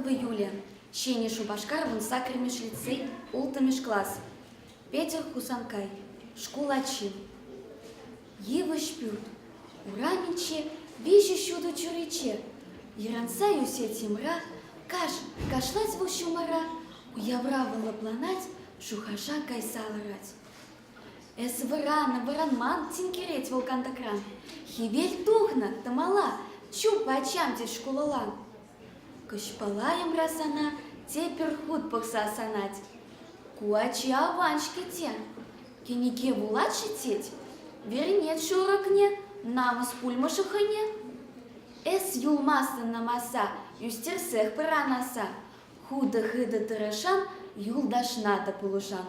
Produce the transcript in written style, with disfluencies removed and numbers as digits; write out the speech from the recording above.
в июле. Щенишу башкар вон сакремеш лицей, ултамеш класс. Петер Хусанкай, шкулачи. Его шпют, ураниче, вижу щуду чуриче. Яранцаю сетимра, кашлать в ущумара, уявравала планать, шухаша кайсаларать. Эс варан ман тинкереть волкантакран. Хивель тухна, тамала, чу по очам те шкулалан. Кашпалаем расана, тепер худ пахсасанать. Куачи аваншки те, кенике вулачи теть, вернет шуракне, намас пульмашахане. Эс юлмастан намаса, юстерсех паранаса, худа-хыда тарашан, юлдашната полушан.